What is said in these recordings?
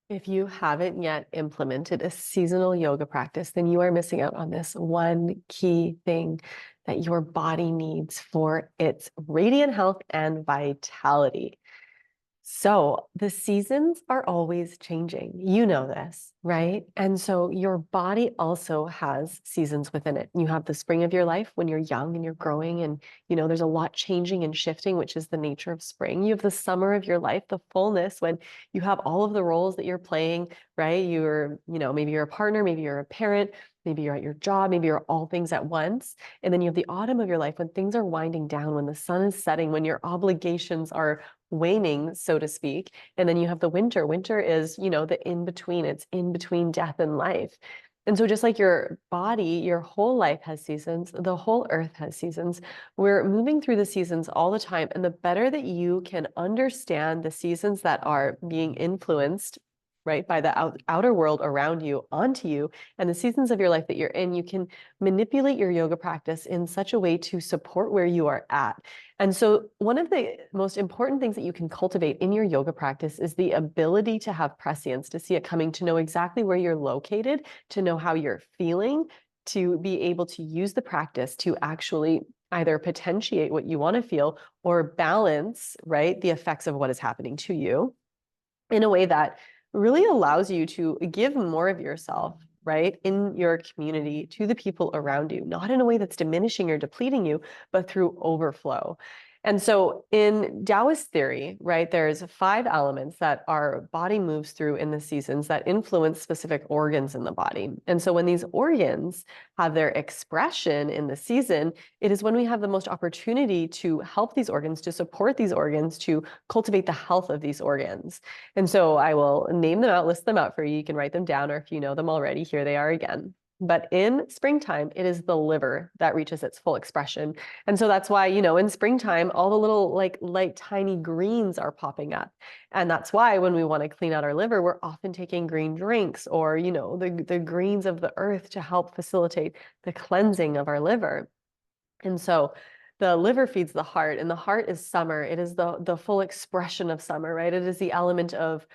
If you haven't yet implemented a seasonal yoga practice, then you are missing out on this one key thing that your body needs for its radiant health and vitality. So the seasons are always changing. You know this, right? And so your body also has seasons within it. You have the spring of your life when you're young and you're growing and there's a lot changing and shifting, which is the nature of spring. You have the summer of your life, the fullness when you have all of the roles that you're playing, right? Maybe you're a partner, maybe you're a parent, maybe you're at your job, maybe you're all things at once. And then you have the autumn of your life when things are winding down, when the sun is setting, when your obligations are waning, so to speak. And then you have the winter. Winter is, the in between. It's in between death and life. And so just like your body, your whole life has seasons, the whole earth has seasons. We're moving through the seasons all the time. And the better that you can understand the seasons that are being influenced, right, by the outer world around you onto you and the seasons of your life that you're in, you can manipulate your yoga practice in such a way to support where you are at. And so one of the most important things that you can cultivate in your yoga practice is the ability to have prescience, to see it coming, to know exactly where you're located, to know how you're feeling, to be able to use the practice to actually either potentiate what you want to feel or balance, right, the effects of what is happening to you in a way that really allows you to give more of yourself, right, in your community to the people around you, not in a way that's diminishing or depleting you, but through overflow. And so in Taoist theory, right, there's 5 elements that our body moves through in the seasons that influence specific organs in the body. And so when these organs have their expression in the season, it is when we have the most opportunity to help these organs, to support these organs, to cultivate the health of these organs. And so I will name them out, list them out for you. You can write them down, or if you know them already, here they are again. But in springtime, it is the liver that reaches its full expression. And so that's why, in springtime, all the little like light, tiny greens are popping up. And that's why when we want to clean out our liver, we're often taking green drinks or, the greens of the earth to help facilitate the cleansing of our liver. And so the liver feeds the heart, and the heart is summer. It is the full expression of summer, right? It is the element of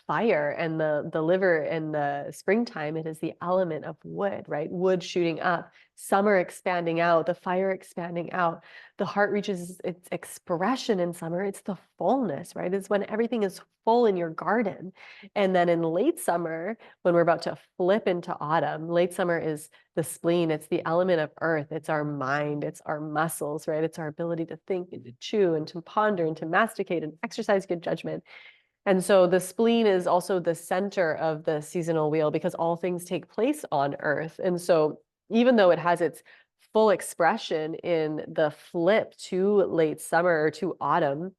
fire, and the liver in the springtime, it is the element of wood, right? Wood shooting up, summer expanding out, the fire expanding out. The heart reaches its expression in summer. It's the fullness, right? It's when everything is full in your garden. And then in late summer, when we're about to flip into autumn, late summer is the spleen. It's the element of earth. It's our mind. It's our muscles, right? It's our ability to think and to chew and to ponder and to masticate and exercise good judgment. And so the spleen is also the center of the seasonal wheel because all things take place on earth. And so even though it has its full expression in the flip to late summer or to autumn,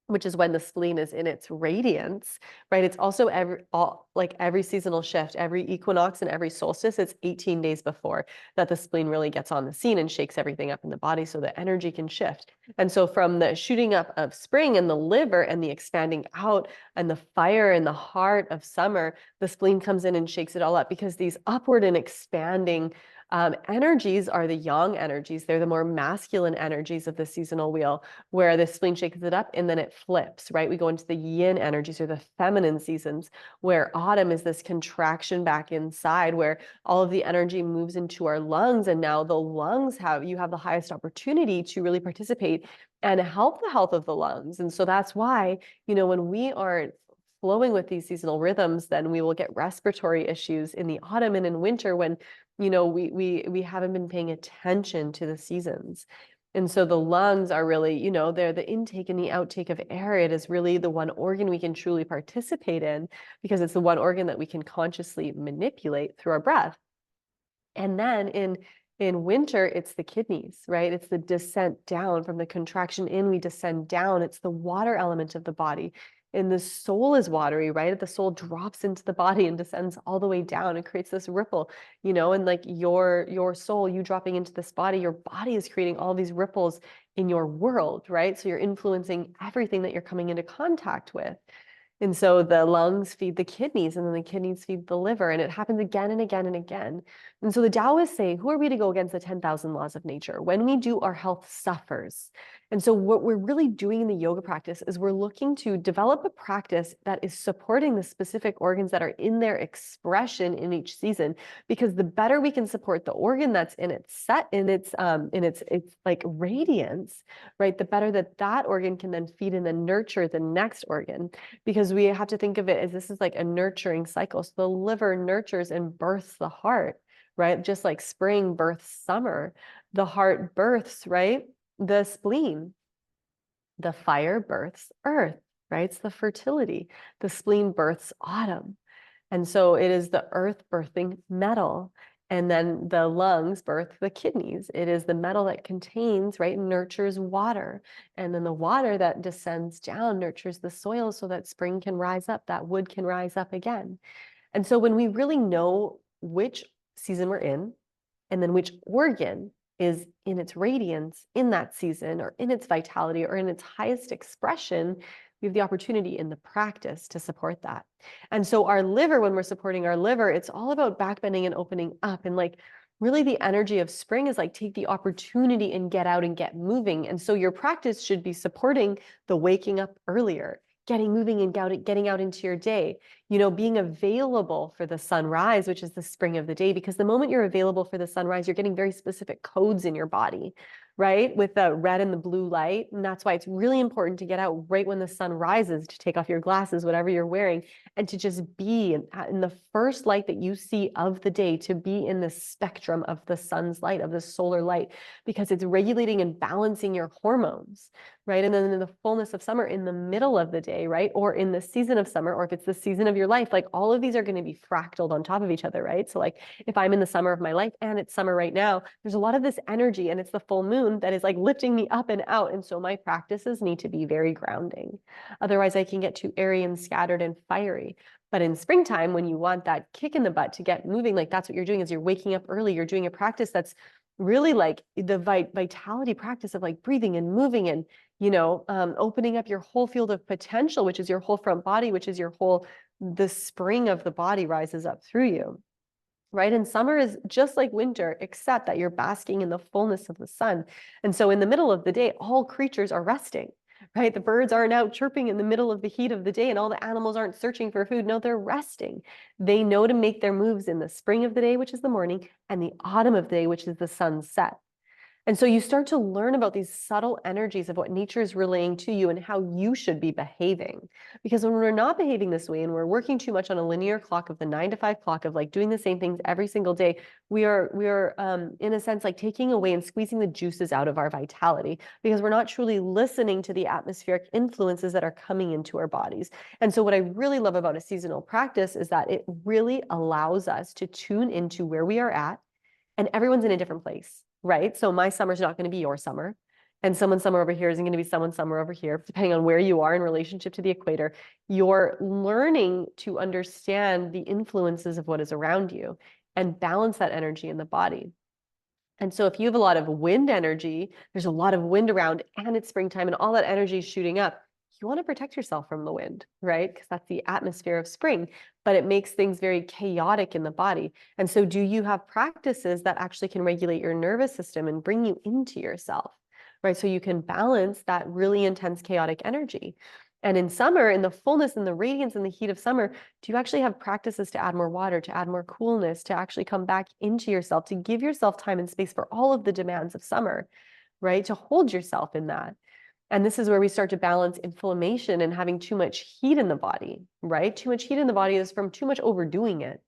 which is when the spleen is in its radiance, right? It's also every seasonal shift, every equinox and every solstice, it's 18 days before that the spleen really gets on the scene and shakes everything up in the body so that energy can shift. And so from the shooting up of spring and the liver and the expanding out and the fire in the heart of summer, the spleen comes in and shakes it all up because these upward and expanding energies are the yang energies. They're the more masculine energies of the seasonal wheel, where the spleen shakes it up and then it flips, right? We go into the yin energies or the feminine seasons, where autumn is this contraction back inside, where all of the energy moves into our lungs. And now the lungs you have the highest opportunity to really participate and help the health of the lungs. And so that's why, when we aren't flowing with these seasonal rhythms, then we will get respiratory issues in the autumn and in winter when we haven't been paying attention to the seasons. And so the lungs are really, they're the intake and the outtake of air. It is really the one organ we can truly participate in because it's the one organ that we can consciously manipulate through our breath. And then in winter, it's the kidneys, right? It's the descent down from the contraction in, we descend down. It's the water element of the body. And the soul is watery, right? The soul drops into the body and descends all the way down and creates this ripple, and like your soul, you dropping into this body, your body is creating all these ripples in your world, right? So you're influencing everything that you're coming into contact with. And so the lungs feed the kidneys, and then the kidneys feed the liver, and it happens again and again and again. And so the Taoists say, who are we to go against the 10,000 laws of nature? When we do, our health suffers. And so what we're really doing in the yoga practice is we're looking to develop a practice that is supporting the specific organs that are in their expression in each season, because the better we can support the organ that's in its set, in its like radiance, right? The better that that organ can then feed and then nurture the next organ, because we have to think of it as this is like a nurturing cycle. So the liver nurtures and births the heart, right? Just like spring births summer, the heart births, right? The spleen. The fire births earth, right? It's the fertility. The spleen births autumn. And so it is the earth birthing metal. And then the lungs birth the kidneys. It is the metal that contains, right, nurtures water. And then the water that descends down nurtures the soil so that spring can rise up, that wood can rise up again. And so when we really know which season we're in, and then which organ is in its radiance in that season, or in its vitality, or in its highest expression, we have the opportunity in the practice to support that. And so our liver, when we're supporting our liver, it's all about backbending and opening up. And like really the energy of spring is like take the opportunity and get out and get moving. And so your practice should be supporting the waking up earlier, getting moving and getting out into your day, being available for the sunrise, which is the spring of the day, because the moment you're available for the sunrise, you're getting very specific codes in your body, right? With the red and the blue light. And that's why it's really important to get out right when the sun rises, to take off your glasses, whatever you're wearing, and to just be in the first light that you see of the day, to be in the spectrum of the sun's light, of the solar light, because it's regulating and balancing your hormones, right? And then in the fullness of summer, in the middle of the day, right? Or in the season of summer, or if it's the season of your life, like all of these are going to be fractaled on top of each other, right? So like if I'm in the summer of my life and it's summer right now, there's a lot of this energy, and it's the full moon that is like lifting me up and out. And so my practices need to be very grounding. Otherwise I can get too airy and scattered and fiery. But in springtime, when you want that kick in the butt to get moving, like that's what you're doing, is you're waking up early, you're doing a practice that's really like the vitality practice of like breathing and moving and, opening up your whole field of potential, which is your whole front body, which is the spring of the body rises up through you. Right? And summer is just like winter, except that you're basking in the fullness of the sun. And so in the middle of the day, all creatures are resting, right? The birds aren't out chirping in the middle of the heat of the day, and all the animals aren't searching for food. No, they're resting. They know to make their moves in the spring of the day, which is the morning, and the autumn of the day, which is the sunset. And so you start to learn about these subtle energies of what nature is relaying to you and how you should be behaving. Because when we're not behaving this way and we're working too much on a linear clock of the 9 to 5 clock of like doing the same things every single day, we are in a sense like taking away and squeezing the juices out of our vitality, because we're not truly listening to the atmospheric influences that are coming into our bodies. And so what I really love about a seasonal practice is that it really allows us to tune into where we are at, and everyone's in a different place. Right? So my summer's not going to be your summer. And someone's summer over here isn't going to be someone's summer over here, depending on where you are in relationship to the equator. You're learning to understand the influences of what is around you and balance that energy in the body. And so if you have a lot of wind energy, there's a lot of wind around and it's springtime and all that energy is shooting up, you want to protect yourself from the wind, right? Because that's the atmosphere of spring, but it makes things very chaotic in the body. And so do you have practices that actually can regulate your nervous system and bring you into yourself, right? So you can balance that really intense chaotic energy. And in summer, in the fullness and the radiance and the heat of summer, do you actually have practices to add more water, to add more coolness, to actually come back into yourself, to give yourself time and space for all of the demands of summer, right? To hold yourself in that. And this is where we start to balance inflammation and having too much heat in the body, right? Too much heat in the body is from too much overdoing it,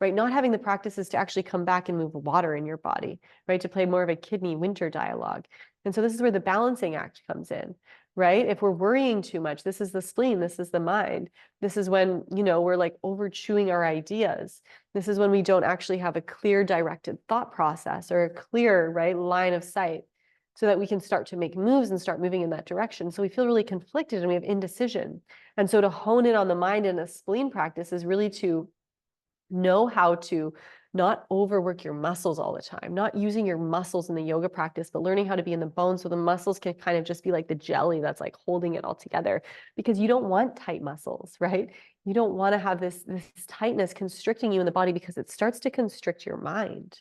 right? Not having the practices to actually come back and move water in your body, right? To play more of a kidney winter dialogue. And so this is where the balancing act comes in, right? If we're worrying too much, this is the spleen, this is the mind. This is when, we're like over chewing our ideas. This is when we don't actually have a clear directed thought process or a clear, right, line of sight, so that we can start to make moves and start moving in that direction. So we feel really conflicted and we have indecision. And so to hone in on the mind in a spleen practice is really to know how to not overwork your muscles all the time, not using your muscles in the yoga practice, but learning how to be in the bones so the muscles can kind of just be like the jelly that's like holding it all together, because you don't want tight muscles, right? You don't want to have this tightness constricting you in the body, because it starts to constrict your mind.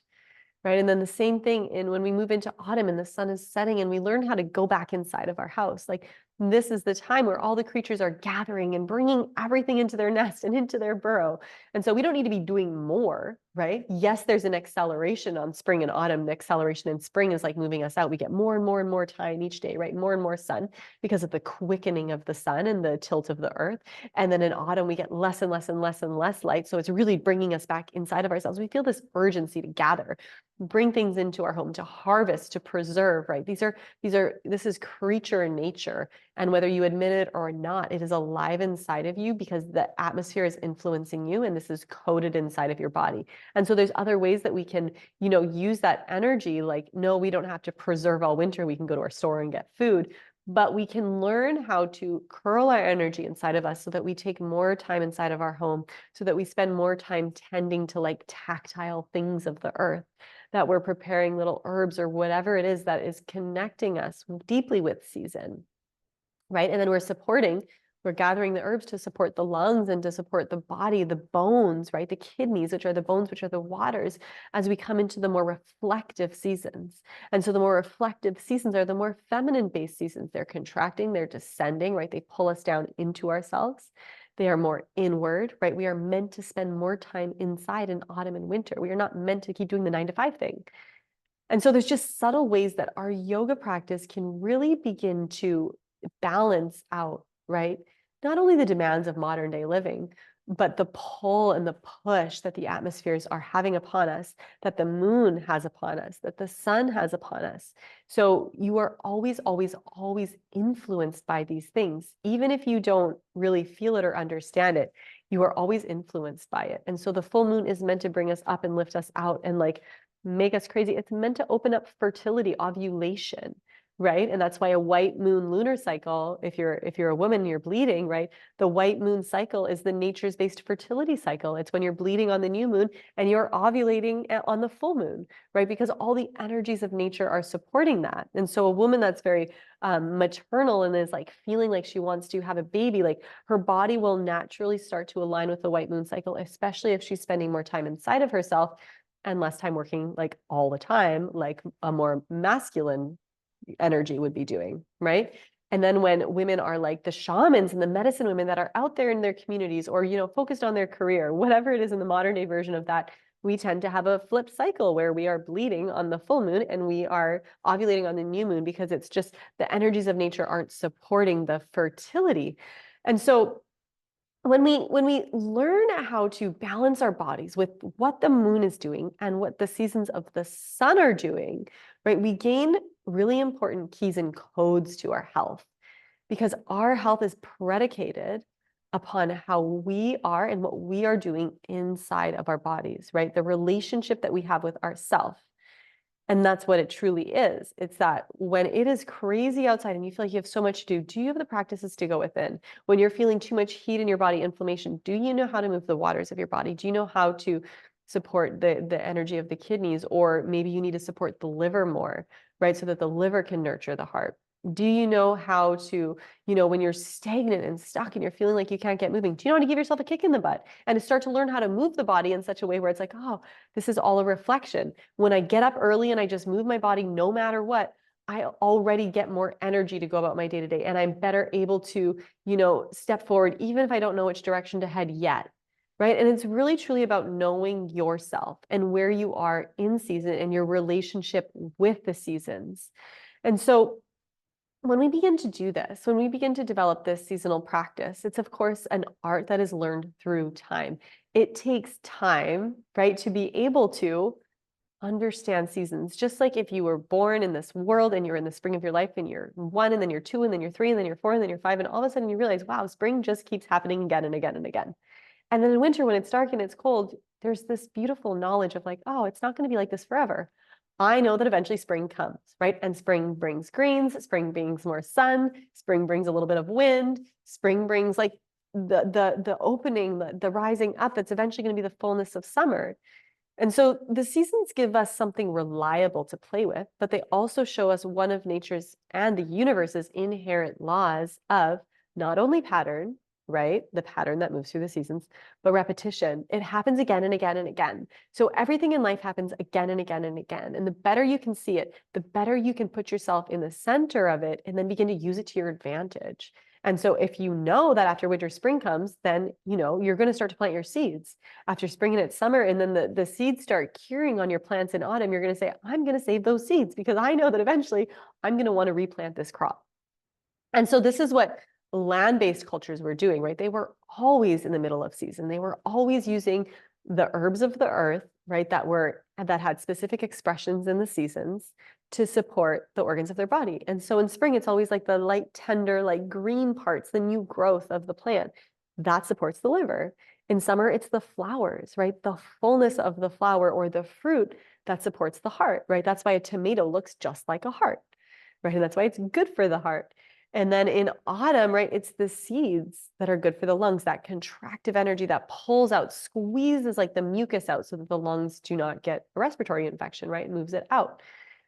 right? And then the same thing when we move into autumn and the sun is setting and we learn how to go back inside of our house. Like this is the time where all the creatures are gathering and bringing everything into their nest and into their burrow. And so we don't need to be doing more, right? Yes, there's an acceleration on spring and autumn. The acceleration in spring is like moving us out. We get more and more and more time each day, right? More and more sun because of the quickening of the sun and the tilt of the earth. And then in autumn, we get less and less and less and less light. So it's really bringing us back inside of ourselves. We feel this urgency to gather, bring things into our home, to harvest, to preserve, right? This is creature nature. And whether you admit it or not, it is alive inside of you because the atmosphere is influencing you and this is coded inside of your body. And so there's other ways that we can, use that energy. Like, no, we don't have to preserve all winter. We can go to our store and get food, but we can learn how to curl our energy inside of us so that we take more time inside of our home, so that we spend more time tending to like tactile things of the earth, that we're preparing little herbs or whatever it is that is connecting us deeply with season. Right? And then we're gathering the herbs to support the lungs and to support the body, the bones, right? The kidneys, which are the bones, which are the waters, as we come into the more reflective seasons. And so the more reflective seasons are the more feminine-based seasons. They're contracting, they're descending, right? They pull us down into ourselves. They are more inward, right? We are meant to spend more time inside in autumn and winter. We are not meant to keep doing the 9 to 5 thing. And so there's just subtle ways that our yoga practice can really begin to balance out, right? Not only the demands of modern day living, but the pull and the push that the atmospheres are having upon us, that the moon has upon us, that the sun has upon us. So you are always, always, always influenced by these things. Even if you don't really feel it or understand it, you are always influenced by it. And so the full moon is meant to bring us up and lift us out and like make us crazy. It's meant to open up fertility, ovulation, right? And that's why a white moon lunar cycle, if you're a woman and you're bleeding, right? The white moon cycle is the nature's based fertility cycle. It's when you're bleeding on the new moon and you're ovulating on the full moon, right? Because all the energies of nature are supporting that. And so a woman that's very maternal and is like feeling like she wants to have a baby, like her body will naturally start to align with the white moon cycle, especially if she's spending more time inside of herself and less time working like all the time, like a more masculine energy would be doing, right? And then when women are like the shamans and the medicine women that are out there in their communities or, focused on their career, whatever it is in the modern day version of that, we tend to have a flip cycle where we are bleeding on the full moon and we are ovulating on the new moon because it's just the energies of nature aren't supporting the fertility. And so when we learn how to balance our bodies with what the moon is doing and what the seasons of the sun are doing, right, we gain really important keys and codes to our health, because our health is predicated upon how we are and what we are doing inside of our bodies, right? The relationship that we have with ourself. And that's what it truly is. It's that when it is crazy outside and you feel like you have so much to do you have the practices to go within? When you're feeling too much heat in your body, inflammation, do you know how to move the waters of your body? Do you know how to support the energy of the kidneys? Or maybe you need to support the liver more, right? So that the liver can nurture the heart. Do you know how to, when you're stagnant and stuck and you're feeling like you can't get moving, do you know how to give yourself a kick in the butt and to start to learn how to move the body in such a way where it's like, oh, this is all a reflection. When I get up early and I just move my body no matter what, I already get more energy to go about my day to day. And I'm better able to, step forward, even if I don't know which direction to head yet. Right. And it's really truly about knowing yourself and where you are in season and your relationship with the seasons. And so when we begin to do this, when we begin to develop this seasonal practice, it's of course an art that is learned through time. It takes time, right, to be able to understand seasons. Just like if you were born in this world and you're in the spring of your life and you're 1 and then you're 2 and then you're 3 and then you're 4 and then you're 5 and all of a sudden you realize, wow, spring just keeps happening again and again and again. And then in winter, when it's dark and it's cold, there's this beautiful knowledge of like, oh, it's not going to be like this forever. I know that eventually spring comes, right? And spring brings greens, spring brings more sun, spring brings a little bit of wind, spring brings like the opening, the rising up that's eventually going to be the fullness of summer. And so the seasons give us something reliable to play with, but they also show us one of nature's and the universe's inherent laws of not only pattern, but right? The pattern that moves through the seasons, but repetition. It happens again and again and again. So everything in life happens again and again and again. And the better you can see it, the better you can put yourself in the center of it and then begin to use it to your advantage. And so if you know that after winter, spring comes, then, you're going to start to plant your seeds. After spring and it's summer, and then the seeds start curing on your plants in autumn, you're going to say, I'm going to save those seeds because I know that eventually I'm going to want to replant this crop. And so this is what land-based cultures were doing, right? They were always in the middle of season. They were always using the herbs of the earth, right? That had specific expressions in the seasons to support the organs of their body. And so in spring, it's always like the light, tender, like green parts, the new growth of the plant that supports the liver. In summer, it's the flowers, right? The fullness of the flower or the fruit that supports the heart, right? That's why a tomato looks just like a heart, right? And that's why it's good for the heart. And then in autumn, right, it's the seeds that are good for the lungs, that contractive energy that pulls out, squeezes like the mucus out so that the lungs do not get a respiratory infection, right? It moves it out.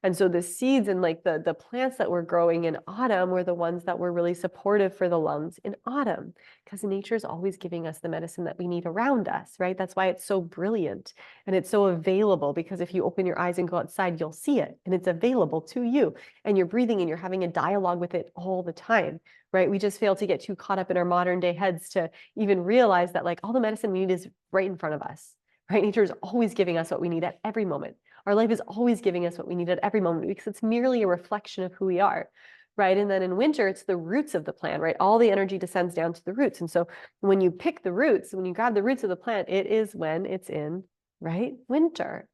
And so the seeds and like the plants that were growing in autumn were the ones that were really supportive for the lungs in autumn, because nature is always giving us the medicine that we need around us, right? That's why it's so brilliant and it's so available, because if you open your eyes and go outside, you'll see it and it's available to you and you're breathing and you're having a dialogue with it all the time, right? We just fail to get too caught up in our modern day heads to even realize that like all the medicine we need is right in front of us, right? Nature is always giving us what we need at every moment. Our life is always giving us what we need at every moment because it's merely a reflection of who we are, right? And then in winter, it's the roots of the plant, right? All the energy descends down to the roots. And so when you pick the roots, when you grab the roots of the plant, it is when it's in, right, winter.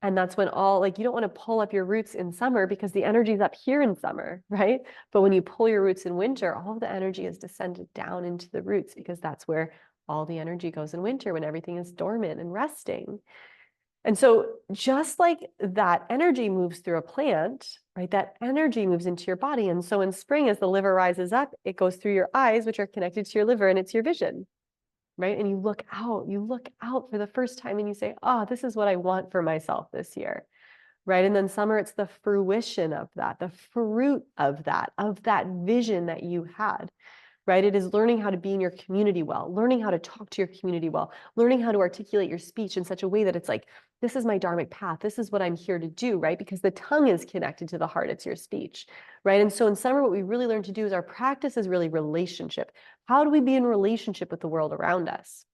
And that's when you don't want to pull up your roots in summer because the energy is up here in summer, right? But when you pull your roots in winter, all of the energy is descended down into the roots because that's where all the energy goes in winter when everything is dormant and resting. And so just like that energy moves through a plant, right, that energy moves into your body. And so in spring, as the liver rises up, it goes through your eyes, which are connected to your liver, and it's your vision, right? And you look out for the first time and you say, oh, this is what I want for myself this year, right? And then summer, it's the fruition of that, the fruit of that vision that you had. Right? It is learning how to be in your community well, learning how to talk to your community well, learning how to articulate your speech in such a way that it's like, this is my dharmic path. This is what I'm here to do, right? Because the tongue is connected to the heart. It's your speech, right? And so in summer, what we really learn to do is our practice is really relationship. How do we be in relationship with the world around us?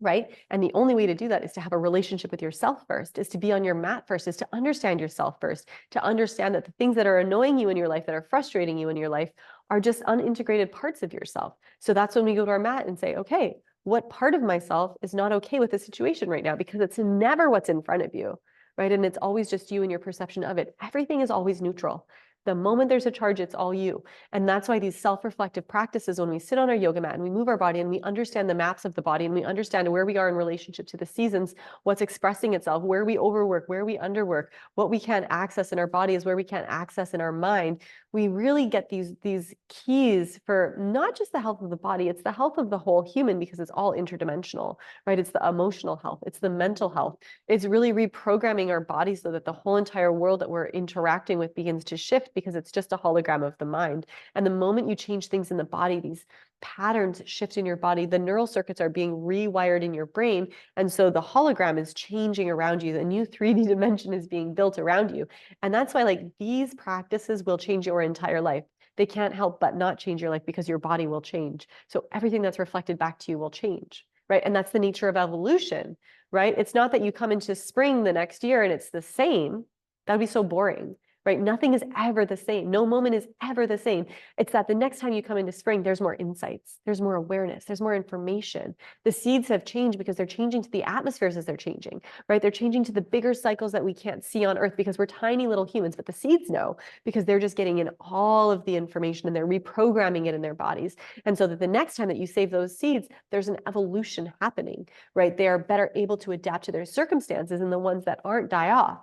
Right? And the only way to do that is to have a relationship with yourself first, is to be on your mat first, is to understand yourself first, to understand that the things that are annoying you in your life, that are frustrating you in your life, are just unintegrated parts of yourself. So that's when we go to our mat and say, okay, what part of myself is not okay with the situation right now? Because it's never what's in front of you, right? And it's always just you and your perception of it. Everything is always neutral. The moment there's a charge, it's all you. And that's why these self-reflective practices, when we sit on our yoga mat and we move our body and we understand the maps of the body and we understand where we are in relationship to the seasons, what's expressing itself, where we overwork, where we underwork, what we can't access in our bodies, where we can't access in our mind, we really get these keys for not just the health of the body, it's the health of the whole human, because it's all interdimensional, right? It's the emotional health, it's the mental health. It's really reprogramming our body so that the whole entire world that we're interacting with begins to shift, because it's just a hologram of the mind. And the moment you change things in the body, these patterns shift in your body, the neural circuits are being rewired in your brain. And so the hologram is changing around you. The new 3D dimension is being built around you. And that's why these practices will change your entire life. They can't help but not change your life, because your body will change. So everything that's reflected back to you will change, right? And that's the nature of evolution, right? It's not that you come into spring the next year and it's the same. That would be so boring, right? Nothing is ever the same. No moment is ever the same. It's that the next time you come into spring, there's more insights, there's more awareness, there's more information. The seeds have changed because they're changing to the atmospheres as they're changing, right? They're changing to the bigger cycles that we can't see on Earth because we're tiny little humans, but the seeds know, because they're just getting in all of the information and they're reprogramming it in their bodies. And so that the next time that you save those seeds, there's an evolution happening, right? They are better able to adapt to their circumstances, and the ones that aren't die off.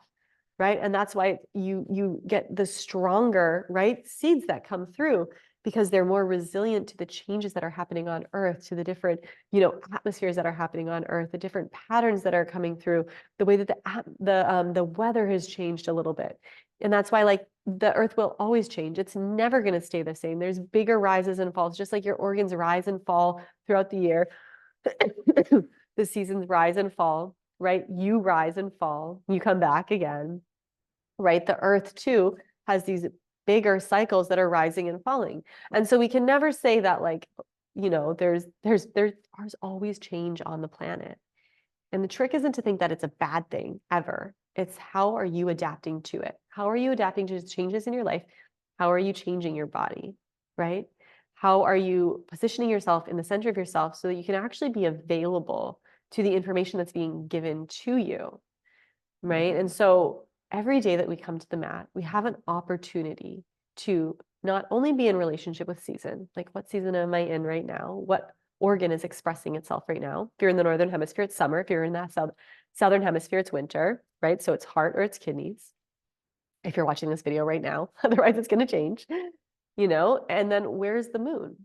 Right. And that's why you get the stronger, right, seeds that come through, because they're more resilient to the changes that are happening on Earth, to the different, atmospheres that are happening on Earth, the different patterns that are coming through, the way that the weather has changed a little bit. And that's why, like, the Earth will always change. It's never going to stay the same. There's bigger rises and falls, just like your organs rise and fall throughout the year. The seasons rise and fall, right? You rise and fall, you come back again, right? The Earth too has these bigger cycles that are rising and falling. And so we can never say that, like, there's always change on the planet. And the trick isn't to think that it's a bad thing ever. It's how are you adapting to it? How are you adapting to changes in your life? How are you changing your body, right? How are you positioning yourself in the center of yourself so that you can actually be available to the information that's being given to you, right? And so every day that we come to the mat, we have an opportunity to not only be in relationship with season, like what season am I in right now? What organ is expressing itself right now? If you're in the northern hemisphere, it's summer. If you're in the southern hemisphere, it's winter, right? So it's heart or it's kidneys. If you're watching this video right now, otherwise it's going to change, and then where's the moon?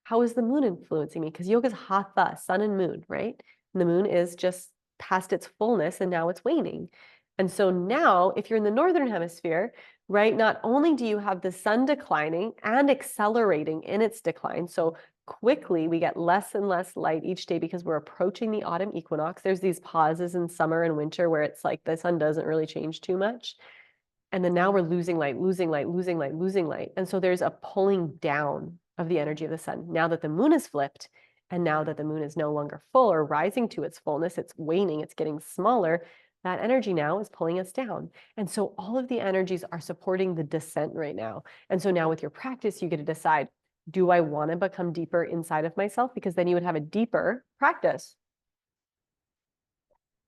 How is the moon influencing me? Because yoga is hatha, sun and moon, right? And the moon is just past its fullness and now it's waning. And so now, if you're in the northern hemisphere, right, not only do you have the sun declining and accelerating in its decline, so quickly we get less and less light each day because we're approaching the autumn equinox. There's these pauses in summer and winter where it's like the sun doesn't really change too much. And then now we're losing light, losing light, losing light, losing light. And so there's a pulling down of the energy of the sun. Now that the moon is flipped, and now that the moon is no longer full or rising to its fullness, it's waning, it's getting smaller, that energy now is pulling us down. And so all of the energies are supporting the descent right now. And so now with your practice, you get to decide, do I want to become deeper inside of myself? Because then you would have a deeper practice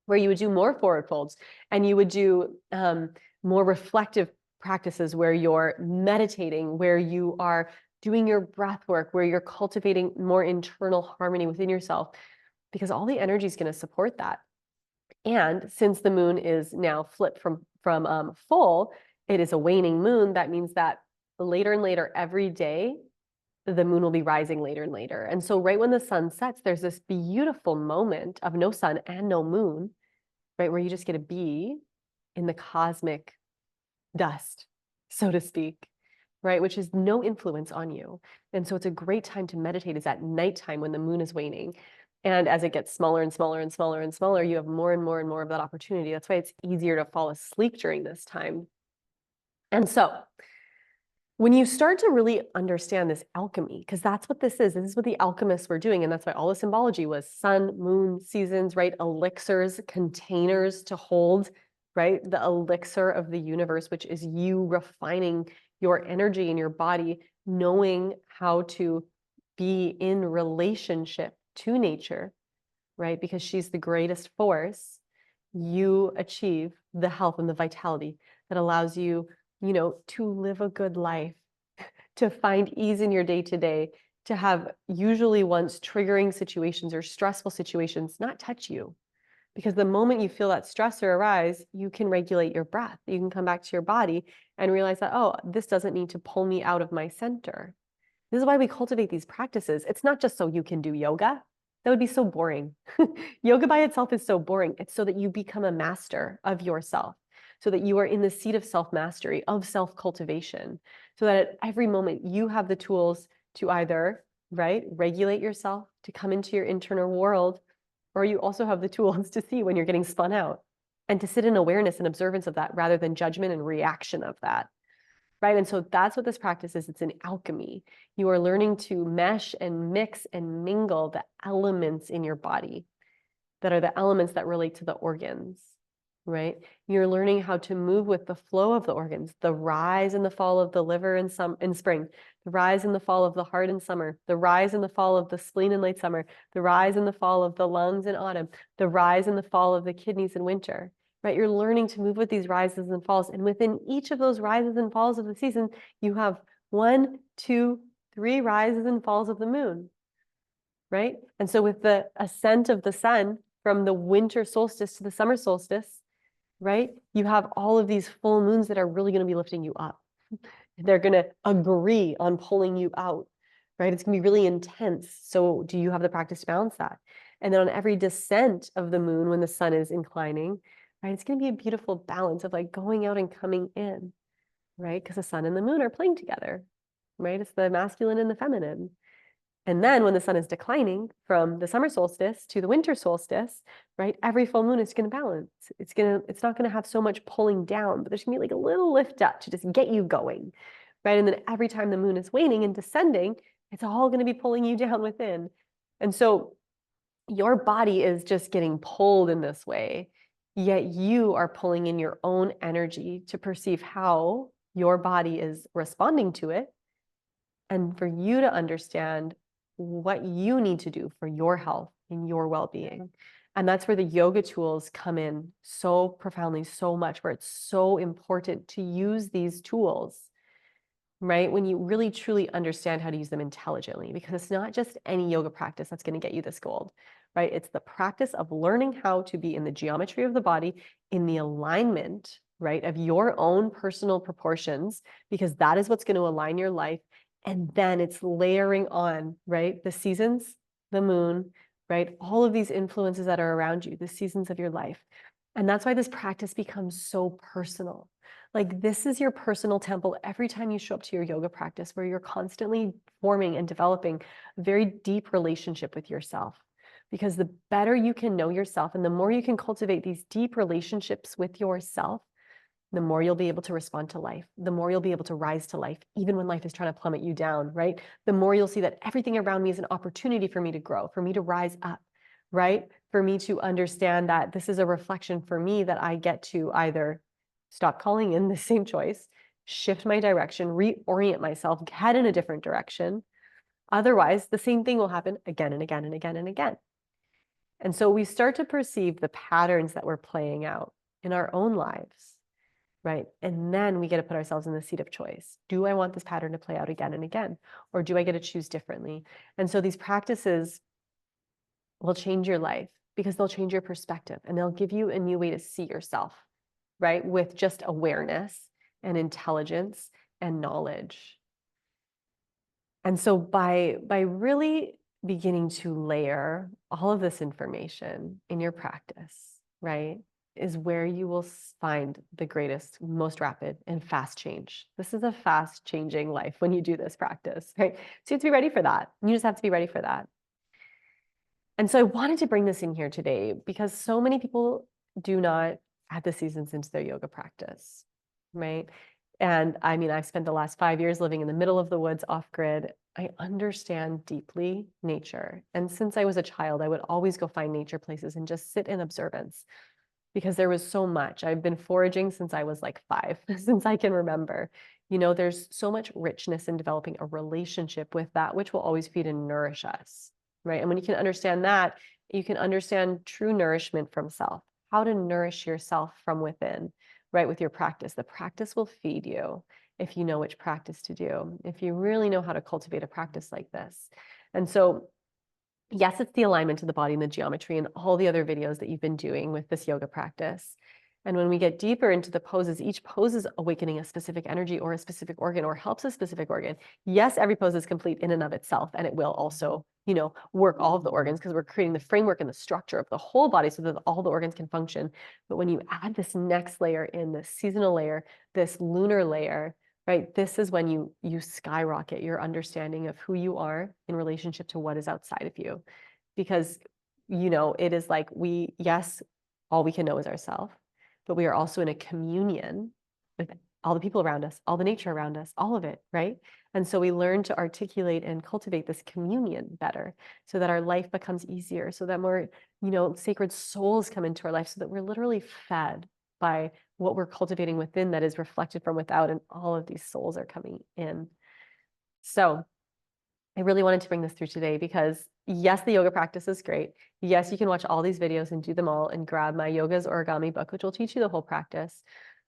where you would do more forward folds and you would do more reflective practices where you're meditating, where you are doing your breath work, where you're cultivating more internal harmony within yourself, because all the energy is going to support that. And since the moon is now flipped from full, it is a waning moon. That means that later and later every day, the moon will be rising later and later. And so right when the sun sets, there's this beautiful moment of no sun and no moon, right, where you just get to be in the cosmic dust, so to speak, right, which is no influence on you. And so it's a great time to meditate is at nighttime when the moon is waning. And as it gets smaller and smaller and smaller and smaller, you have more and more and more of that opportunity. That's why it's easier to fall asleep during this time. And so when you start to really understand this alchemy, because that's what this is what the alchemists were doing. And that's why all the symbology was sun, moon, seasons, right? Elixirs, containers to hold, right? The elixir of the universe, which is you refining your energy in your body, knowing how to be in relationship to nature, right? Because she's the greatest force. You achieve the health and the vitality that allows you, to live a good life, to find ease in your day-to-day, to have usually once triggering situations or stressful situations not touch you. Because the moment you feel that stressor arise, you can regulate your breath. You can come back to your body and realize that, oh, this doesn't need to pull me out of my center. This is why we cultivate these practices. It's not just so you can do yoga. That would be so boring. Yoga by itself is so boring. It's so that you become a master of yourself, so that you are in the seat of self-mastery, of self-cultivation, so that at every moment you have the tools to either, right, regulate yourself, to come into your internal world, or you also have the tools to see when you're getting spun out and to sit in awareness and observance of that rather than judgment and reaction of that. Right. And so that's what this practice is. It's an alchemy. You are learning to mesh and mix and mingle the elements in your body that are the elements that relate to the organs. Right. You're learning how to move with the flow of the organs, the rise and the fall of the liver in spring, the rise and the fall of the heart in summer, the rise and the fall of the spleen in late summer, the rise and the fall of the lungs in autumn, the rise and the fall of the kidneys in winter. Right? You're learning to move with these rises and falls. And within each of those rises and falls of the season, you have 1, 2, 3 rises and falls of the moon. Right? And so with the ascent of the sun from the winter solstice to the summer solstice, right? You have all of these full moons that are really going to be lifting you up. They're going to agree on pulling you out, right? It's going to be really intense. So do you have the practice to balance that? And then on every descent of the moon, when the sun is inclining, right, it's going to be a beautiful balance of like going out and coming in, right? Because the sun and the moon are playing together, right? It's the masculine and the feminine. And then when the sun is declining from the summer solstice to the winter solstice, right, every full moon is going to balance. It's not going to have so much pulling down, but there's going to be like a little lift up to just get you going, right? And then every time the moon is waning and descending, it's all going to be pulling you down within. And so your body is just getting pulled in this way, yet you are pulling in your own energy to perceive how your body is responding to it, and for you to understand what you need to do for your health and your well-being. And that's where the yoga tools come in so profoundly, so much, where it's so important to use these tools, right? When you really truly understand how to use them intelligently, because it's not just any yoga practice that's going to get you this gold, right? It's the practice of learning how to be in the geometry of the body, in the alignment, right, of your own personal proportions, because that is what's going to align your life. And then it's layering on, right, the seasons, the moon, right, all of these influences that are around you, the seasons of your life. And that's why this practice becomes so personal. Like, this is your personal temple every time you show up to your yoga practice, where you're constantly forming and developing a very deep relationship with yourself. Because the better you can know yourself and the more you can cultivate these deep relationships with yourself, the more you'll be able to respond to life, the more you'll be able to rise to life, even when life is trying to plummet you down, right? The more you'll see that everything around me is an opportunity for me to grow, for me to rise up, right? For me to understand that this is a reflection for me, that I get to either stop calling in the same choice, shift my direction, reorient myself, head in a different direction. Otherwise, the same thing will happen again and again and again and again. And so we start to perceive the patterns that we're playing out in our own lives, right? And then we get to put ourselves in the seat of choice. Do I want this pattern to play out again and again? Or do I get to choose differently? And so these practices will change your life, because they'll change your perspective and they'll give you a new way to see yourself, right? With just awareness and intelligence and knowledge. And so by really beginning to layer all of this information in your practice, right, is where you will find the greatest, most rapid and fast change. This is a fast changing life when you do this practice, right? So you have to be ready for that. You just have to be ready for that. And so I wanted to bring this in here today because so many people do not add the seasons into their yoga practice, right? And I mean, I've spent the last 5 years living in the middle of the woods off grid. I understand deeply nature. And since I was a child, I would always go find nature places and just sit in observance, because there was so much. I've been foraging since I was like 5, since I can remember. You know, there's so much richness in developing a relationship with that which will always feed and nourish us, right? And when you can understand that, you can understand true nourishment from self, how to nourish yourself from within, right? With your practice. The practice will feed you if you know which practice to do, if you really know how to cultivate a practice like this. And so yes, it's the alignment of the body and the geometry and all the other videos that you've been doing with this yoga practice. And when we get deeper into the poses, each pose is awakening a specific energy or a specific organ, or helps a specific organ. Yes, every pose is complete in and of itself, and it will also, you know, work all of the organs, because we're creating the framework and the structure of the whole body so that all the organs can function. But when you add this next layer in, this seasonal layer, this lunar layer, right, this is when you skyrocket your understanding of who you are in relationship to what is outside of you. Because, you know, it is like yes, all we can know is ourselves, but we are also in a communion with all the people around us, all the nature around us, all of it, right? And so we learn to articulate and cultivate this communion better, so that our life becomes easier, so that more, you know, sacred souls come into our life, so that we're literally fed by what we're cultivating within that is reflected from without, and all of these souls are coming in. So I really wanted to bring this through today, because yes, the yoga practice is great. Yes, you can watch all these videos and do them all and grab my Yoga's Origami book, which will teach you the whole practice.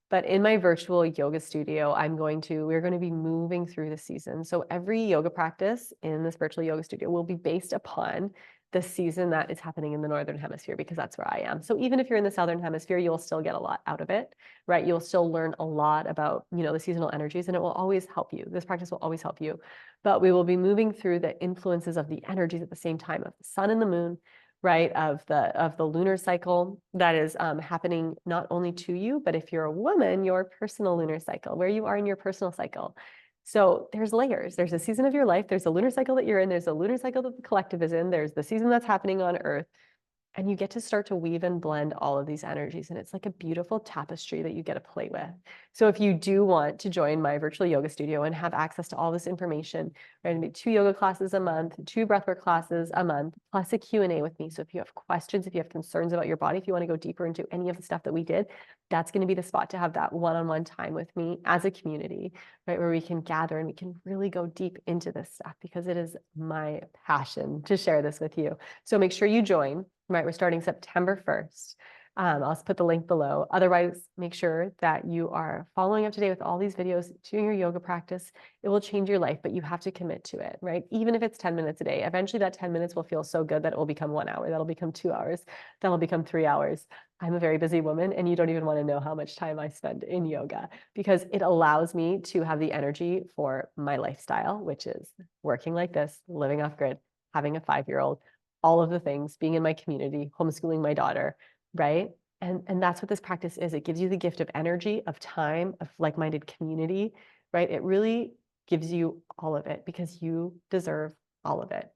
But in my virtual yoga studio, we're going to be moving through the season. So every yoga practice in this virtual yoga studio will be based upon the season that is happening in the Northern Hemisphere because that's where I am. So even if you're in the Southern Hemisphere, you'll still get a lot out of it, right? You'll still learn a lot about, the seasonal energies, and it will always help you. This practice will always help you. But we will be moving through the influences of the energies at the same time of the sun and the moon, right? Of the lunar cycle that is happening not only to you, but if you're a woman, your personal lunar cycle, where you are in your personal cycle. So there's layers. There's a season of your life. There's a lunar cycle that you're in. There's a lunar cycle that the collective is in. There's the season that's happening on Earth. And you get to start to weave and blend all of these energies. And it's like a beautiful tapestry that you get to play with. So if you do want to join my virtual yoga studio and have access to all this information, we're going to be 2 yoga classes a month, 2 breathwork classes a month, plus a Q&A with me. So if you have questions, if you have concerns about your body, if you want to go deeper into any of the stuff that we did, that's going to be the spot to have that one-on-one time with me as a community, right? Where we can gather and we can really go deep into this stuff because it is my passion to share this with you. So make sure you join. Right, we're starting September 1st. I'll put the link below. Otherwise, make sure that you are following up to date with all these videos, doing your yoga practice. It will change your life, but you have to commit to it, right? Even if it's 10 minutes a day, eventually that 10 minutes will feel so good that it will become 1 hour, that'll become 2 hours, that'll become 3 hours. I'm a very busy woman, and you don't even want to know how much time I spend in yoga because it allows me to have the energy for my lifestyle, which is working like this, living off grid, having a 5-year-old, all of the things, being in my community, homeschooling my daughter, right? And that's what this practice is. It gives you the gift of energy, of time, of like-minded community, right? It really gives you all of it because you deserve all of it.